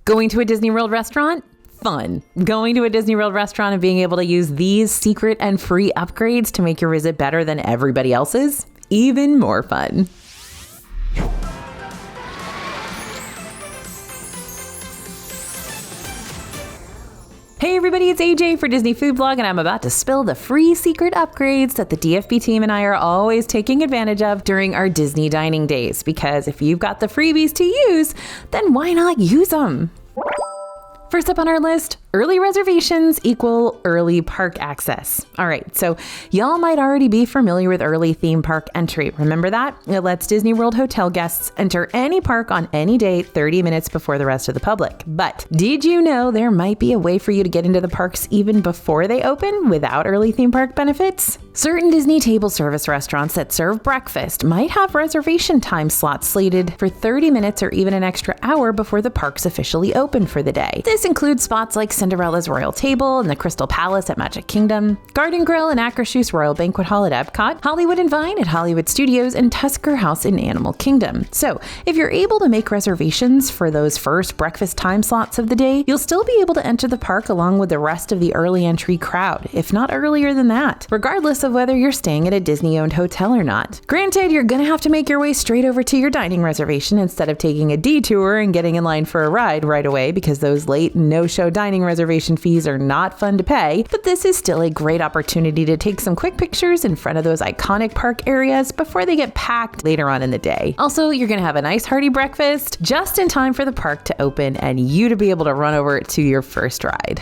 Going to a Disney World restaurant? Fun. Going to a Disney World restaurant and being able to use these secret and free upgrades to make your visit better than everybody else's? Even more fun. Hey everybody, it's AJ for Disney Food Blog, and I'm about to spill the free secret upgrades that the DFB team and I are always taking advantage of during our Disney dining days, because if you've got the freebies to use, then why not use them? First up on our list, early reservations equal early park access. All right, so y'all might already be familiar with early theme park entry. Remember that? It lets Disney World hotel guests enter any park on any day 30 minutes before the rest of the public. But did you know there might be a way for you to get into the parks even before they open without early theme park benefits? Certain Disney table service restaurants that serve breakfast might have reservation time slots slated for 30 minutes or even an extra hour before the parks officially open for the day. This includes spots like Cinderella's Royal Table and the Crystal Palace at Magic Kingdom, Garden Grill and Akershus Royal Banquet Hall at Epcot, Hollywood and Vine at Hollywood Studios, and Tusker House in Animal Kingdom. So if you're able to make reservations for those first breakfast time slots of the day, you'll still be able to enter the park along with the rest of the early entry crowd, if not earlier than that, regardless of whether you're staying at a Disney-owned hotel or not. Granted, you're gonna have to make your way straight over to your dining reservation instead of taking a detour and getting in line for a ride right away, because those late no-show dining reservation fees are not fun to pay, but this is still a great opportunity to take some quick pictures in front of those iconic park areas before they get packed later on in the day. Also, you're gonna have a nice hearty breakfast just in time for the park to open and you to be able to run over to your first ride.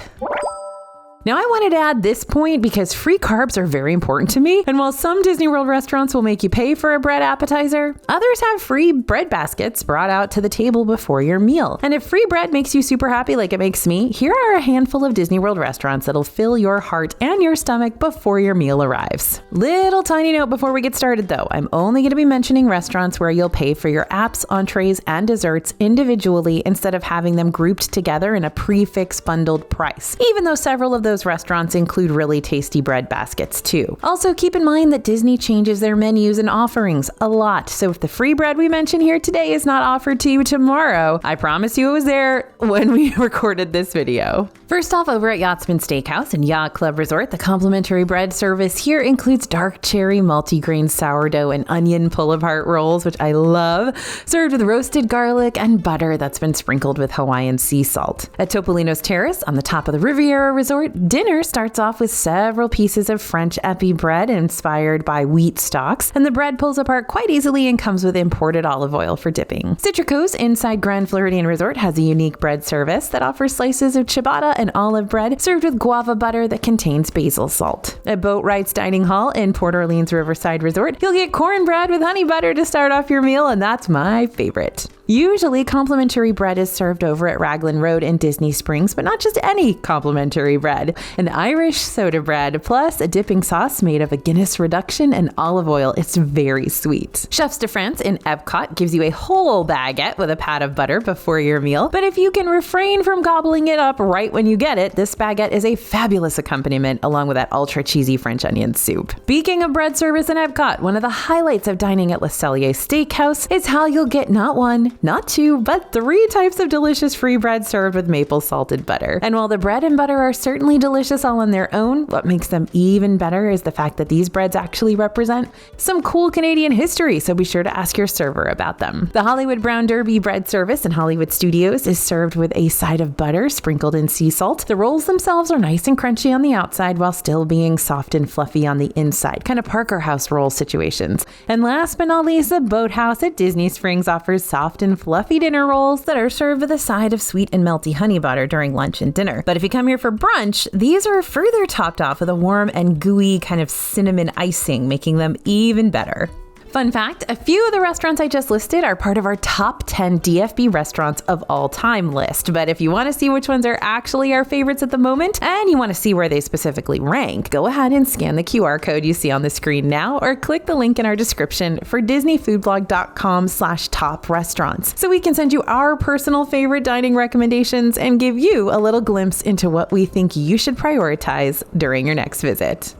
Now, I wanted to add this point because free carbs are very important to me, and while some Disney World restaurants will make you pay for a bread appetizer, others have free bread baskets brought out to the table before your meal. And if free bread makes you super happy like it makes me, here are a handful of Disney World restaurants that'll fill your heart and your stomach before your meal arrives. Little tiny note before we get started though, I'm only going to be mentioning restaurants where you'll pay for your apps, entrees, and desserts individually instead of having them grouped together in a prefix bundled price, even though several of those restaurants include really tasty bread baskets too. Also, keep in mind that Disney changes their menus and offerings a lot, so if the free bread we mention here today is not offered to you tomorrow, I promise you it was there when we recorded this video. First off, over at Yachtsman Steakhouse and Yacht Club Resort, the complimentary bread service here includes dark cherry multigrain sourdough and onion pull-apart rolls, which I love, served with roasted garlic and butter that's been sprinkled with Hawaiian sea salt. At Topolino's Terrace on the top of the Riviera Resort, dinner starts off with several pieces of French epi bread inspired by wheat stalks, and the bread pulls apart quite easily and comes with imported olive oil for dipping. Citrico's inside Grand Floridian Resort has a unique bread service that offers slices of ciabatta and olive bread served with guava butter that contains basil salt. At Boat Rides Dining Hall in Port Orleans Riverside Resort, you'll get cornbread with honey butter to start off your meal, and that's my favorite. Usually, complimentary bread is served over at Raglan Road in Disney Springs, but not just any complimentary bread. An Irish soda bread, plus a dipping sauce made of a Guinness reduction and olive oil. It's very sweet. Chefs de France in Epcot gives you a whole baguette with a pat of butter before your meal, but if you can refrain from gobbling it up right when you get it, this baguette is a fabulous accompaniment along with that ultra cheesy French onion soup. Speaking of bread service in Epcot, one of the highlights of dining at Le Cellier Steakhouse is how you'll get not one, not two, but 3 types of delicious free bread served with maple salted butter. And while the bread and butter are certainly delicious all on their own, what makes them even better is the fact that these breads actually represent some cool Canadian history, so be sure to ask your server about them. The Hollywood Brown Derby bread service in Hollywood Studios is served with a side of butter sprinkled in sea salt. The rolls themselves are nice and crunchy on the outside while still being soft and fluffy on the inside, kind of Parker House roll situations. And last but not least, the Boathouse at Disney Springs offers soft and fluffy dinner rolls that are served with a side of sweet and melty honey butter during lunch and dinner. But if you come here for brunch, these are further topped off with a warm and gooey kind of cinnamon icing, making them even better. Fun fact, a few of the restaurants I just listed are part of our top 10 DFB restaurants of all time list. But if you want to see which ones are actually our favorites at the moment, and you want to see where they specifically rank, go ahead and scan the QR code you see on the screen now, or click the link in our description for disneyfoodblog.com/top restaurants. So we can send you our personal favorite dining recommendations and give you a little glimpse into what we think you should prioritize during your next visit.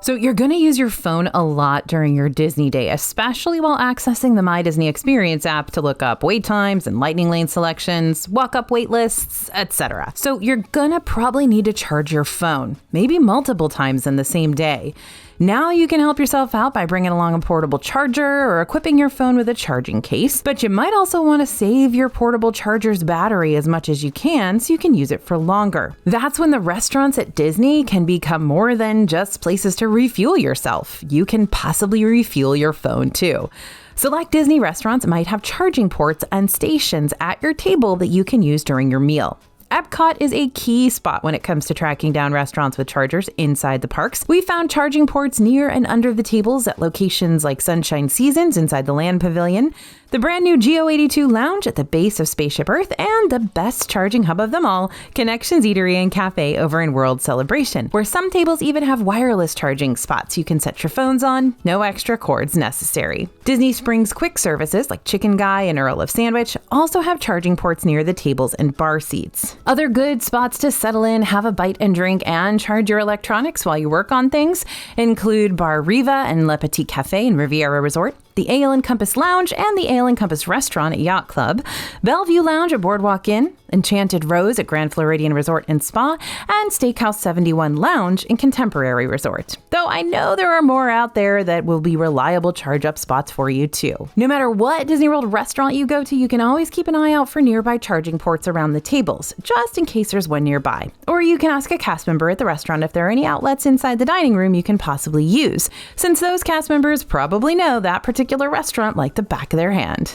So you're going to use your phone a lot during your Disney day, especially while accessing the My Disney Experience app to look up wait times and lightning lane selections, walk up wait lists, etc. So you're going to probably need to charge your phone, maybe multiple times in the same day. Now you can help yourself out by bringing along a portable charger or equipping your phone with a charging case, but you might also want to save your portable charger's battery as much as you can so you can use it for longer. That's when the restaurants at Disney can become more than just places to refuel yourself. You can possibly refuel your phone too. Select Disney restaurants might have charging ports and stations at your table that you can use during your meal. Epcot is a key spot when it comes to tracking down restaurants with chargers inside the parks. We found charging ports near and under the tables at locations like Sunshine Seasons inside the Land Pavilion, the brand new Geo82 Lounge at the base of Spaceship Earth, and the best charging hub of them all, Connections Eatery and Cafe over in World Celebration, where some tables even have wireless charging spots you can set your phones on, no extra cords necessary. Disney Springs quick services like Chicken Guy and Earl of Sandwich also have charging ports near the tables and bar seats. Other good spots to settle in, have a bite and drink, and charge your electronics while you work on things include Bar Riva and Le Petit Cafe in Riviera Resort, the Ale and Compass Lounge and the Ale and Compass Restaurant at Yacht Club, Bellevue Lounge at Boardwalk Inn, Enchanted Rose at Grand Floridian Resort and Spa, and Steakhouse 71 Lounge in Contemporary Resort. Though I know there are more out there that will be reliable charge-up spots for you too. No matter what Disney World restaurant you go to, you can always keep an eye out for nearby charging ports around the tables, just in case there's one nearby. Or you can ask a cast member at the restaurant if there are any outlets inside the dining room you can possibly use, since those cast members probably know that particular restaurant like the back of their hand.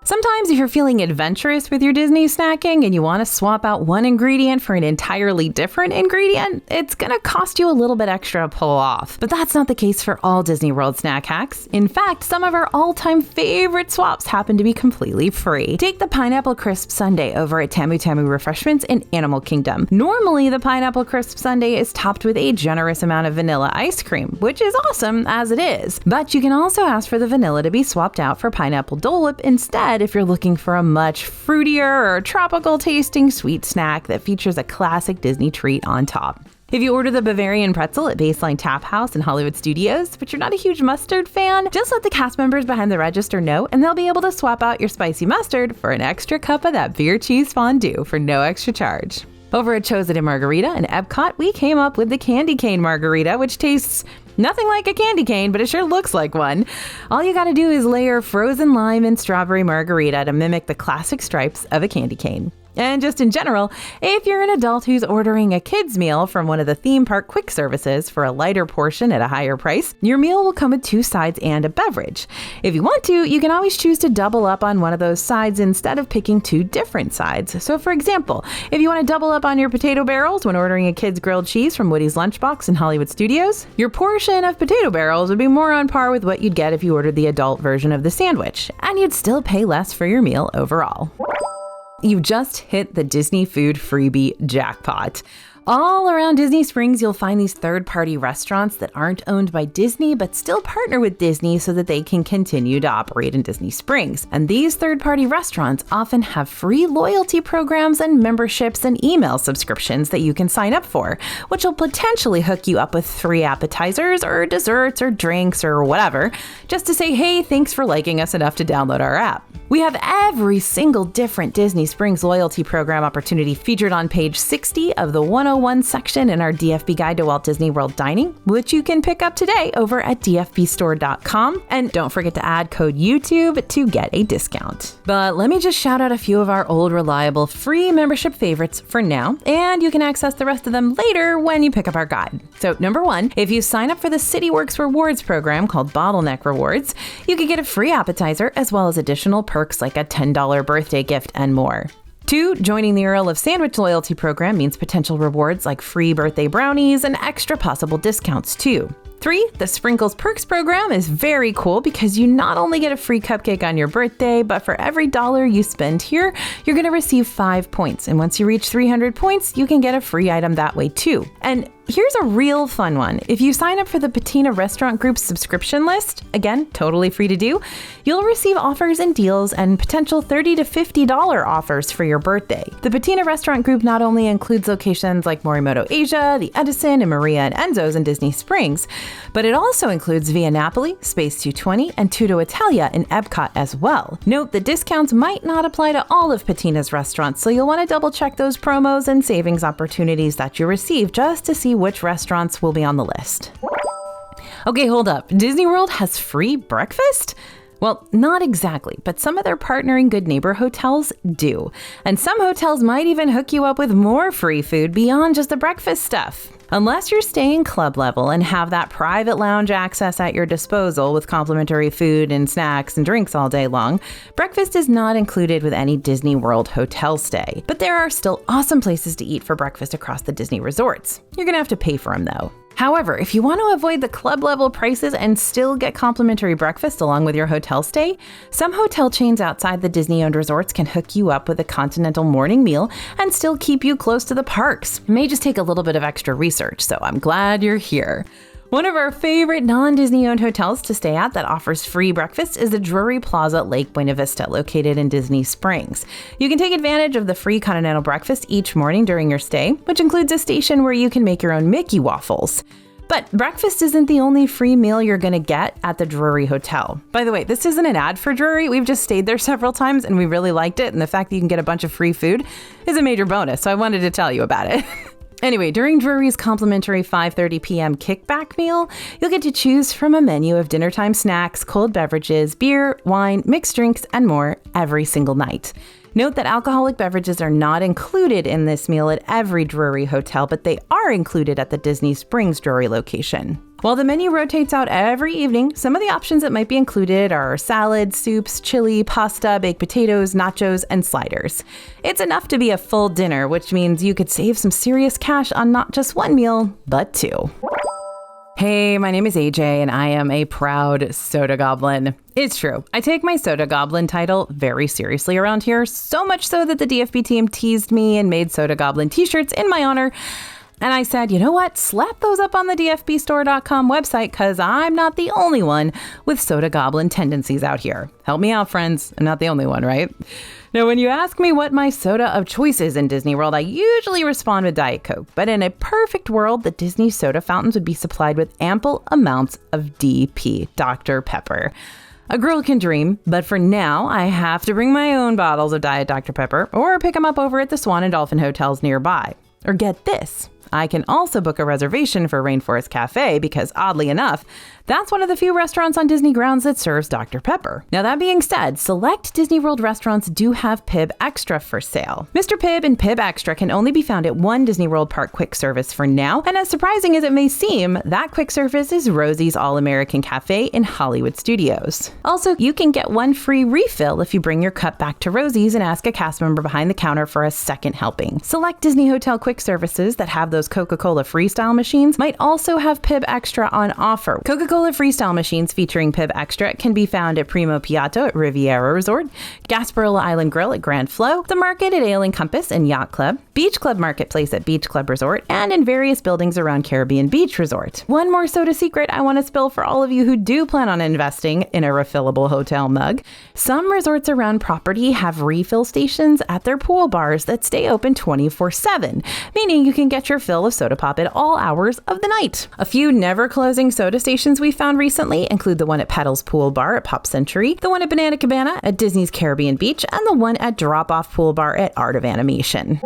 Sometimes if you're feeling adventurous with your Disney snacking and you want to swap out one ingredient for an entirely different ingredient, it's going to cost you a little bit extra to pull off. But that's not the case for all Disney World snack hacks. In fact, some of our all-time favorite swaps happen to be completely free. Take the Pineapple Crisp Sundae over at Tamu Tamu Refreshments in Animal Kingdom. Normally, the Pineapple Crisp Sundae is topped with a generous amount of vanilla ice cream, which is awesome as it is. But you can also ask for the vanilla to be swapped out for pineapple Dole Whip instead if you're looking for a much fruitier or tropical tasting sweet snack that features a classic Disney treat on top. If you order the Bavarian pretzel at Baseline Tap House in Hollywood Studios, but you're not a huge mustard fan, just let the cast members behind the register know and they'll be able to swap out your spicy mustard for an extra cup of that beer cheese fondue for no extra charge. Over at Chosen and Margarita and Epcot, we came up with the Candy Cane Margarita, which tastes nothing like a candy cane, but it sure looks like one. All you gotta do is layer frozen lime and strawberry margarita to mimic the classic stripes of a candy cane. And just in general, if you're an adult who's ordering a kid's meal from one of the theme park quick services for a lighter portion at a higher price, your meal will come with 2 sides and a beverage. If you want to, you can always choose to double up on one of those sides instead of picking 2 different sides. So for example, if you want to double up on your potato barrels when ordering a kid's grilled cheese from Woody's Lunchbox in Hollywood Studios, your portion of potato barrels would be more on par with what you'd get if you ordered the adult version of the sandwich, and you'd still pay less for your meal overall. You just hit the Disney food freebie jackpot. All around Disney Springs, you'll find these third-party restaurants that aren't owned by Disney, but still partner with Disney so that they can continue to operate in Disney Springs. And these third-party restaurants often have free loyalty programs and memberships and email subscriptions that you can sign up for, which will potentially hook you up with free appetizers or desserts or drinks or whatever, just to say, hey, thanks for liking us enough to download our app. We have every single different Disney Springs loyalty program opportunity featured on page 60 of the 101 section in our DFB Guide to Walt Disney World Dining, which you can pick up today over at dfbstore.com. And don't forget to add code YouTube to get a discount. But let me just shout out a few of our old reliable free membership favorites for now, and you can access the rest of them later when you pick up our guide. So number 1, if you sign up for the CityWorks Rewards program called Bottleneck Rewards, you can get a free appetizer as well as additional perks like a $10 birthday gift and more. 2, joining the Earl of Sandwich loyalty program means potential rewards like free birthday brownies and extra possible discounts too. 3, the Sprinkles Perks program is very cool because you not only get a free cupcake on your birthday, but for every $1 you spend here, you're going to receive 5 points. And once you reach 300 points, you can get a free item that way too. And here's a real fun one. If you sign up for the Patina Restaurant Group's subscription list, again, totally free to do, you'll receive offers and deals and potential $30 to $50 offers for your birthday. The Patina Restaurant Group not only includes locations like Morimoto Asia, the Edison, and Maria and Enzo's in Disney Springs, but it also includes Via Napoli, Space 220, and Tutto Italia in Epcot as well. Note that discounts might not apply to all of Patina's restaurants, so you'll want to double check those promos and savings opportunities that you receive just to see which restaurants will be on the list. Okay, hold up. Disney World has free breakfast? Well, not exactly, but some of their partnering Good Neighbor hotels do. And some hotels might even hook you up with more free food beyond just the breakfast stuff. Unless you're staying club level and have that private lounge access at your disposal with complimentary food and snacks and drinks all day long, breakfast is not included with any Disney World hotel stay. But there are still awesome places to eat for breakfast across the Disney resorts. You're gonna have to pay for them though. However, if you want to avoid the club level prices and still get complimentary breakfast along with your hotel stay, some hotel chains outside the Disney-owned resorts can hook you up with a continental morning meal and still keep you close to the parks. It may just take a little bit of extra research, so I'm glad you're here. One of our favorite non-Disney-owned hotels to stay at that offers free breakfast is the Drury Plaza at Lake Buena Vista, located in Disney Springs. You can take advantage of the free continental breakfast each morning during your stay, which includes a station where you can make your own Mickey waffles. But breakfast isn't the only free meal you're going to get at the Drury Hotel. By the way, this isn't an ad for Drury. We've just stayed there several times and we really liked it, and the fact that you can get a bunch of free food is a major bonus, so I wanted to tell you about it. Anyway, during Drury's complimentary 5:30 p.m. kickback meal, you'll get to choose from a menu of dinnertime snacks, cold beverages, beer, wine, mixed drinks, and more every single night. Note that alcoholic beverages are not included in this meal at every Drury hotel, but they are included at the Disney Springs Drury location. While the menu rotates out every evening, some of the options that might be included are salads, soups, chili, pasta, baked potatoes, nachos, and sliders. It's enough to be a full dinner, which means you could save some serious cash on not just one meal, but two. Hey, my name is AJ and I am a proud soda goblin. It's true. I take my soda goblin title very seriously around here, so much so that the DFB team teased me and made soda goblin t-shirts in my honor. And I said, you know what? Slap those up on the dfbstore.com website, because I'm not the only one with soda goblin tendencies out here. Help me out, friends. I'm not the only one, right? Now, when you ask me what my soda of choice is in Disney World, I usually respond with Diet Coke. But in a perfect world, the Disney soda fountains would be supplied with ample amounts of DP, Dr. Pepper. A girl can dream, but for now, I have to bring my own bottles of Diet Dr. Pepper or pick them up over at the Swan and Dolphin hotels nearby. Or get this, I can also book a reservation for Rainforest Cafe because, oddly enough, that's one of the few restaurants on Disney grounds that serves Dr. Pepper. Now, that being said, select Disney World restaurants do have Pibb Extra for sale. Mr. Pibb and Pibb Extra can only be found at one Disney World Park quick service for now, and as surprising as it may seem, that quick service is Rosie's All-American Cafe in Hollywood Studios. Also, you can get one free refill if you bring your cup back to Rosie's and ask a cast member behind the counter for a second helping. Select Disney Hotel quick services that have those Coca-Cola Freestyle machines might also have Pibb Extra on offer. Coca-Cola Freestyle machines featuring Pibb Extra can be found at Primo Piatto at Riviera Resort, Gasparilla Island Grill at Grand Flow, The Market at Ale and Compass and Yacht Club, Beach Club Marketplace at Beach Club Resort, and in various buildings around Caribbean Beach Resort. One more soda secret I want to spill for all of you who do plan on investing in a refillable hotel mug. Some resorts around property have refill stations at their pool bars that stay open 24/7, meaning you can get your fill of soda pop at all hours of the night. A few never-closing soda stations we found recently include the one at Pedal's Pool Bar at Pop Century, the one at Banana Cabana at Disney's Caribbean Beach, and the one at Drop Off Pool Bar at Art of Animation.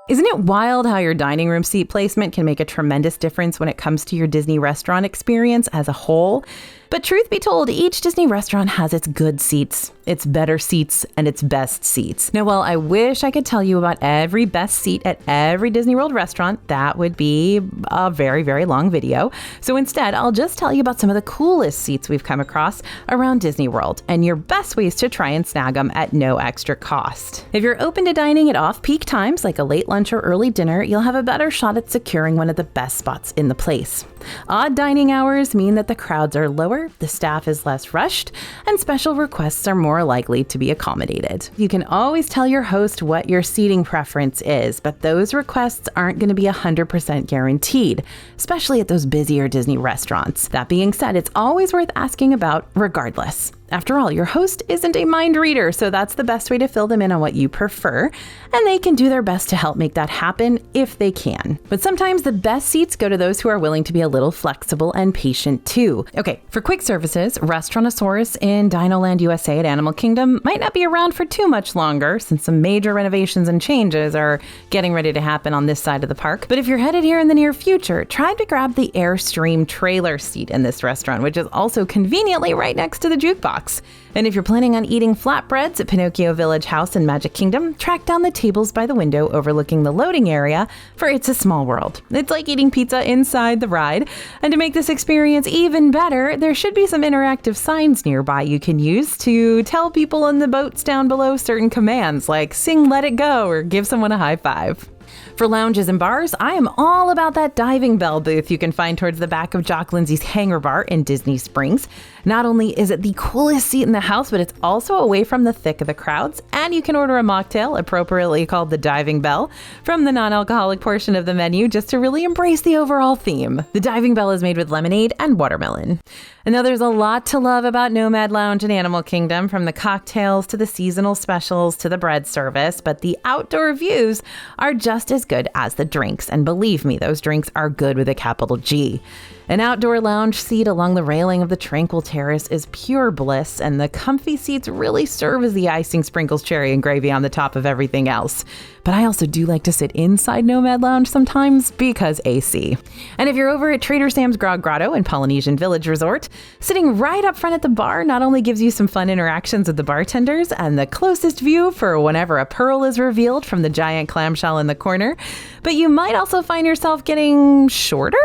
Isn't it wild how your dining room seat placement can make a tremendous difference when it comes to your Disney restaurant experience as a whole? But truth be told, each Disney restaurant has its good seats, its better seats, and its best seats. Now, while I wish I could tell you about every best seat at every Disney World restaurant, that would be a very, very long video. So instead, I'll just tell you about some of the coolest seats we've come across around Disney World and your best ways to try and snag them at no extra cost. If you're open to dining at off-peak times, like a late lunch or early dinner, you'll have a better shot at securing one of the best spots in the place. Odd dining hours mean that the crowds are lower slower, the staff is less rushed, and special requests are more likely to be accommodated. You can always tell your host what your seating preference is, but those requests aren't going to be 100% guaranteed, especially at those busier Disney restaurants. That being said, it's always worth asking about regardless. After all, your host isn't a mind reader, so that's the best way to fill them in on what you prefer, and they can do their best to help make that happen if they can. But sometimes the best seats go to those who are willing to be a little flexible and patient too. Okay, for quick services, Restaurantosaurus in Dinoland USA at Animal Kingdom might not be around for too much longer since some major renovations and changes are getting ready to happen on this side of the park. But if you're headed here in the near future, try to grab the Airstream trailer seat in this restaurant, which is also conveniently right next to the jukebox. And if you're planning on eating flatbreads at Pinocchio Village House in Magic Kingdom, track down the tables by the window overlooking the loading area for It's a Small World. It's like eating pizza inside the ride. And to make this experience even better, there should be some interactive signs nearby you can use to tell people in the boats down below certain commands, like sing Let It Go or give someone a high five. For lounges and bars, I am all about that diving bell booth you can find towards the back of Jock Lindsay's Hangar Bar in Disney Springs. Not only is it the coolest seat in the house, but it's also away from the thick of the crowds, and you can order a mocktail, appropriately called the Diving Bell, from the non-alcoholic portion of the menu just to really embrace the overall theme. The Diving Bell is made with lemonade and watermelon. And now there's a lot to love about Nomad Lounge in Animal Kingdom, from the cocktails to the seasonal specials to the bread service, but the outdoor views are just as good as the drinks. And believe me, those drinks are good with a capital G. An outdoor lounge seat along the railing of the Tranquil Terrace is pure bliss, and the comfy seats really serve as the icing, sprinkles, cherry, and gravy on the top of everything else. But I also do like to sit inside Nomad Lounge sometimes because AC. And if you're over at Trader Sam's Grog Grotto in Polynesian Village Resort, sitting right up front at the bar not only gives you some fun interactions with the bartenders and the closest view for whenever a pearl is revealed from the giant clamshell in the corner, but you might also find yourself getting shorter?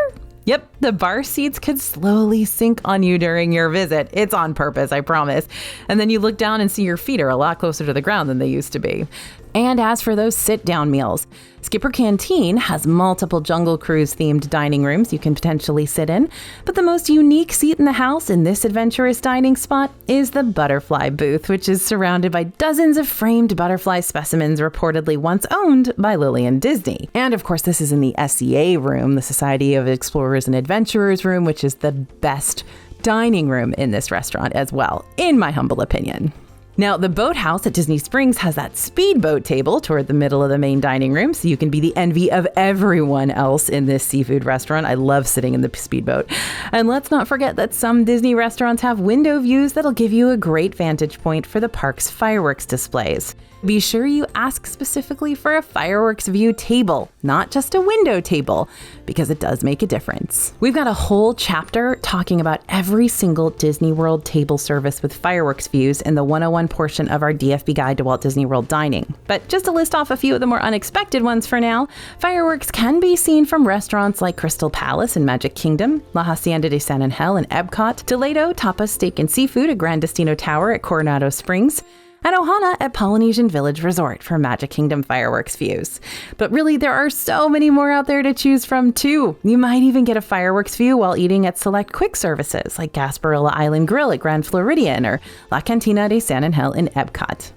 Yep, the bar seats could slowly sink on you during your visit. It's on purpose, I promise. And then you look down and see your feet are a lot closer to the ground than they used to be. And as for those sit-down meals, Skipper Canteen has multiple Jungle Cruise-themed dining rooms you can potentially sit in, but the most unique seat in the house in this adventurous dining spot is the Butterfly booth, which is surrounded by dozens of framed butterfly specimens reportedly once owned by Lillian Disney. And of course, this is in the SEA room, the Society of Explorers and Adventurers room, which is the best dining room in this restaurant as well, in my humble opinion. Now, the boathouse at Disney Springs has that speedboat table toward the middle of the main dining room, so you can be the envy of everyone else in this seafood restaurant. I love sitting in the speedboat. And let's not forget that some Disney restaurants have window views that'll give you a great vantage point for the park's fireworks displays. Be sure you ask specifically for a fireworks view table, not just a window table, because it does make a difference. We've got a whole chapter talking about every single Disney World table service with fireworks views in the 101 portion of our DFB Guide to Walt Disney World Dining. But just to list off a few of the more unexpected ones for now, fireworks can be seen from restaurants like Crystal Palace in Magic Kingdom, La Hacienda de San Angel in Epcot, Toledo Tapas Steak and Seafood at Gran Destino Tower at Coronado Springs, and Ohana at Polynesian Village Resort for Magic Kingdom fireworks views. But really, there are so many more out there to choose from too. You might even get a fireworks view while eating at select quick services like Gasparilla Island Grill at Grand Floridian or La Cantina de San Angel in Epcot.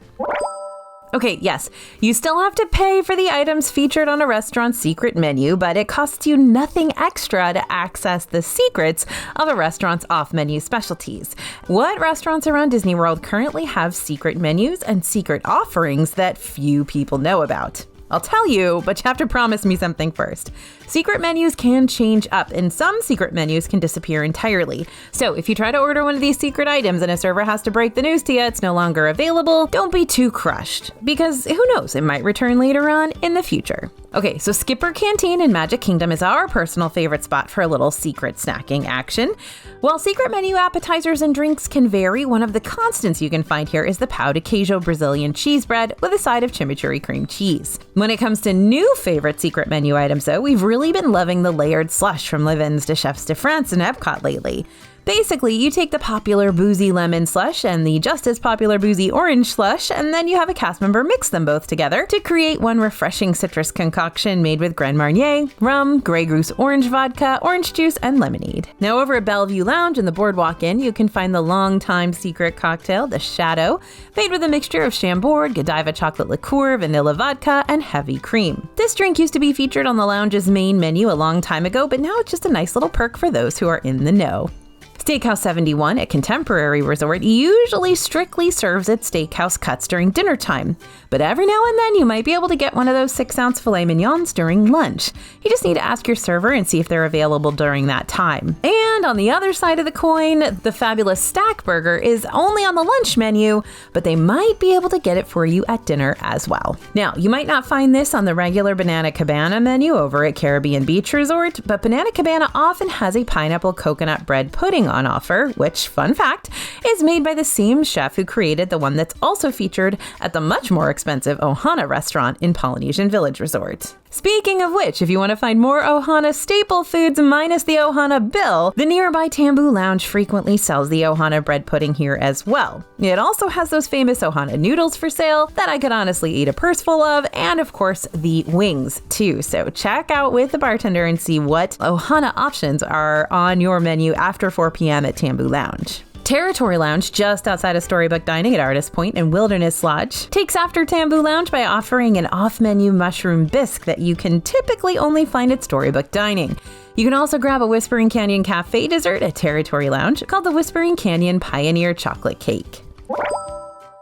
Okay, yes, you still have to pay for the items featured on a restaurant's secret menu, but it costs you nothing extra to access the secrets of a restaurant's off-menu specialties. What restaurants around Disney World currently have secret menus and secret offerings that few people know about? I'll tell you, but you have to promise me something first. Secret menus can change up, and some secret menus can disappear entirely. So if you try to order one of these secret items and a server has to break the news to you it's no longer available, don't be too crushed, because who knows, it might return later on in the future. Okay, so Skipper Canteen in Magic Kingdom is our personal favorite spot for a little secret snacking action. While secret menu appetizers and drinks can vary, one of the constants you can find here is the pão de queijo Brazilian cheese bread with a side of chimichurri cream cheese. When it comes to new favorite secret menu items though, we've really been loving the layered slush from Les Vins de Chefs de France in Epcot lately. Basically, you take the popular boozy lemon slush and the just as popular boozy orange slush, and then you have a cast member mix them both together to create one refreshing citrus concoction made with Grand Marnier, rum, Grey Goose orange vodka, orange juice, and lemonade. Now over at Bellevue Lounge in the Boardwalk Inn, you can find the long-time secret cocktail, the Shadow, made with a mixture of Chambord, Godiva chocolate liqueur, vanilla vodka, and heavy cream. This drink used to be featured on the lounge's main menu a long time ago, but now it's just a nice little perk for those who are in the know. Steakhouse 71 at Contemporary Resort usually strictly serves its steakhouse cuts during dinner time, but every now and then you might be able to get one of those 6-ounce filet mignons during lunch. You just need to ask your server and see if they're available during that time. And on the other side of the coin, the fabulous Stack Burger is only on the lunch menu, but they might be able to get it for you at dinner as well. Now, you might not find this on the regular Banana Cabana menu over at Caribbean Beach Resort, but Banana Cabana often has a pineapple coconut bread pudding on offer, which, fun fact, is made by the same chef who created the one that's also featured at the much more expensive Ohana restaurant in Polynesian Village Resort. Speaking of which, if you want to find more Ohana staple foods minus the Ohana bill, the nearby Tambu Lounge frequently sells the Ohana bread pudding here as well. It also has those famous Ohana noodles for sale that I could honestly eat a purse full of, and of course the wings too. So check out with the bartender and see what Ohana options are on your menu after 4 p.m. at Tambu Lounge. Territory Lounge, just outside of Storybook Dining at Artist Point and Wilderness Lodge, takes after Tambu Lounge by offering an off-menu mushroom bisque that you can typically only find at Storybook Dining. You can also grab a Whispering Canyon Cafe dessert at Territory Lounge called the Whispering Canyon Pioneer Chocolate Cake.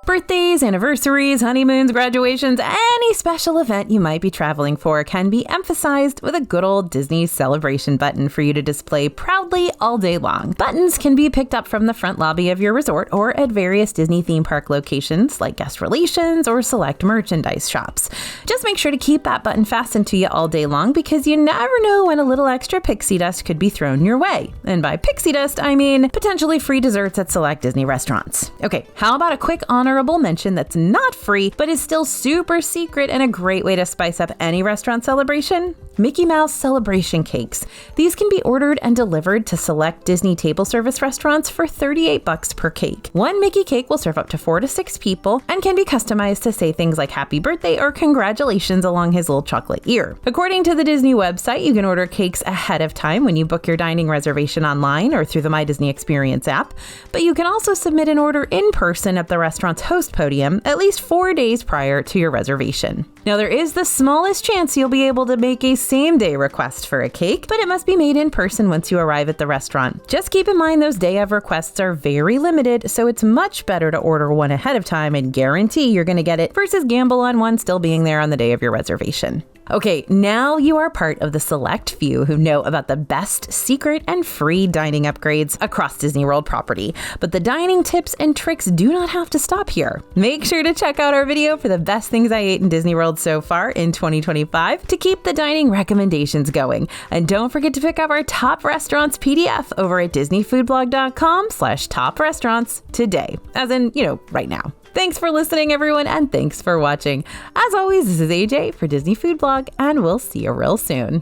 Birthdays, anniversaries, honeymoons, graduations, any special event you might be traveling for can be emphasized with a good old Disney celebration button for you to display proudly all day long. Buttons can be picked up from the front lobby of your resort or at various Disney theme park locations like guest relations or select merchandise shops. Just make sure to keep that button fastened to you all day long because you never know when a little extra pixie dust could be thrown your way. And by pixie dust, I mean potentially free desserts at select Disney restaurants. Okay, how about a quick honorable mention that's not free, but is still super secret and a great way to spice up any restaurant celebration? Mickey Mouse Celebration Cakes. These can be ordered and delivered to select Disney table service restaurants for $38 per cake. One Mickey cake will serve up to 4 to 6 people and can be customized to say things like happy birthday or congratulations along his little chocolate ear. According to the Disney website, you can order cakes ahead of time when you book your dining reservation online or through the My Disney Experience app, but you can also submit an order in person at the restaurant's host podium at least 4 days prior to your reservation. Now, there is the smallest chance you'll be able to make a same-day request for a cake, but it must be made in person once you arrive at the restaurant. Just keep in mind those day of requests are very limited, so it's much better to order one ahead of time and guarantee you're going to get it versus gamble on one still being there on the day of your reservation. Okay, now you are part of the select few who know about the best secret and free dining upgrades across Disney World property. But the dining tips and tricks do not have to stop here. Make sure to check out our video for the best things I ate in Disney World so far in 2025 to keep the dining recommendations going. And don't forget to pick up our top restaurants PDF over at disneyfoodblog.com/top restaurants today. As in, right now. Thanks for listening, everyone, and thanks for watching. As always, this is AJ for Disney Food Blog, and we'll see you real soon.